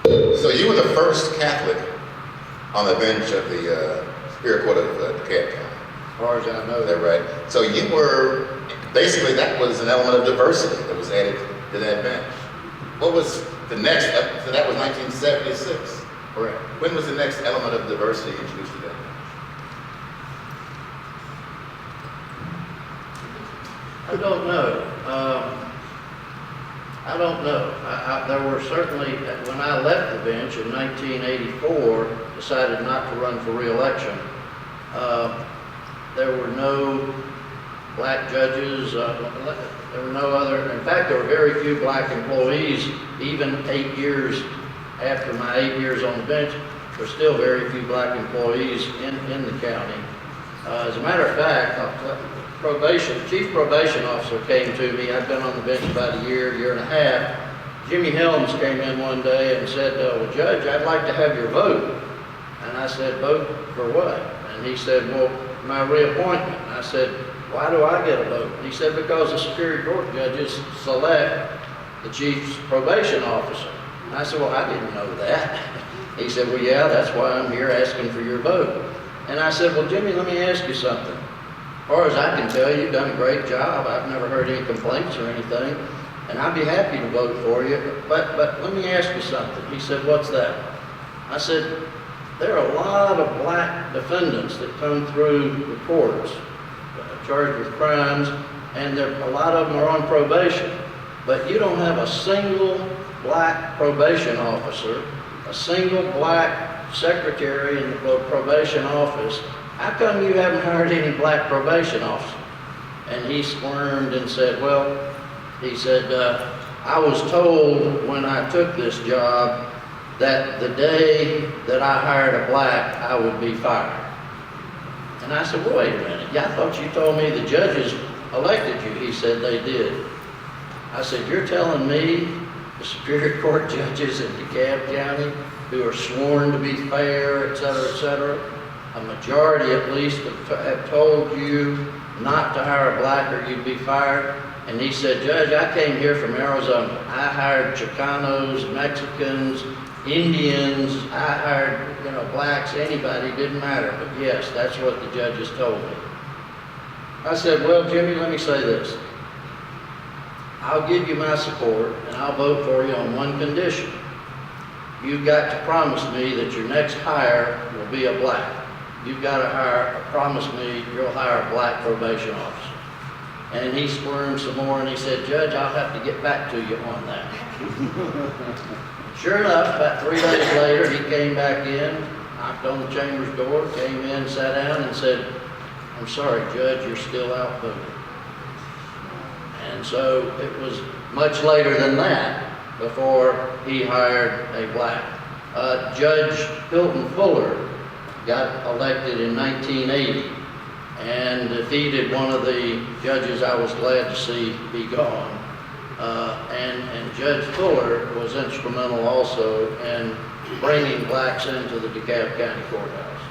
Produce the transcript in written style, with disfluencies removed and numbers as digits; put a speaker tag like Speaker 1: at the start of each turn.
Speaker 1: So you were the first Catholic on the bench of the Superior Court of DeKalb County.
Speaker 2: As far as I know.
Speaker 1: Is that right? So you were, basically that was an element of diversity that was added to that bench. What was the next, so that was 1976.
Speaker 2: Correct.
Speaker 1: When was the next element of diversity introduced to that bench?
Speaker 2: I don't know. I don't know. There were certainly, when I left the bench in 1984, decided not to run for re-election, there were no black judges, there were no other, in fact, there were very few black employees, even 8 years after my 8 years on the bench, there were still very few black employees in the county. As a matter of fact, chief probation officer came to me. I'd been on the bench about a year and a half. Jimmy Helms came in one day and said, well, Judge, I'd like to have your vote. And I said, vote for what? And he said, well, my reappointment. And I said, why do I get a vote? And he said, because the Superior Court judges select the chief's probation officer. And I said, well, I didn't know that. He said, well, yeah, that's why I'm here asking for your vote. And I said, well, Jimmy, let me ask you something. As far as I can tell, you've done a great job. I've never heard any complaints or anything, and I'd be happy to vote for you, but let me ask you something. He said, what's that? I said, there are a lot of black defendants that come through the courts, charged with crimes, and a lot of them are on probation, but you don't have a single black probation officer, a single black secretary in the probation office. How come you haven't hired any black probation officers? And he squirmed and said, well, he said, I was told when I took this job that the day that I hired a black, I would be fired. And I said, well, wait a minute. Yeah, I thought you told me the judges elected you. He said they did. I said, you're telling me the Superior Court judges in DeKalb County who are sworn to be fair, et cetera, a majority at least have told you not to hire a black or you'd be fired? And he said, Judge, I came here from Arizona. I hired Chicanos, Mexicans, Indians. I hired, blacks, anybody, didn't matter. But yes, that's what the judges told me. I said, well, Jimmy, let me say this. I'll give you my support and I'll vote for you on one condition. You've got to promise me that your next hire will be a black. You've got to promise me you'll hire a black probation officer. And he squirmed some more and he said, Judge, I'll have to get back to you on that. Sure enough, about 3 days later, he came back in, knocked on the chamber's door, came in, sat down and said, I'm sorry, Judge, you're still outvoted. And so it was much later than that before he hired a black. Judge Hilton Fuller got elected in 1980 and defeated one of the judges I was glad to see be gone. And Judge Fuller was instrumental also in bringing blacks into the DeKalb County Courthouse.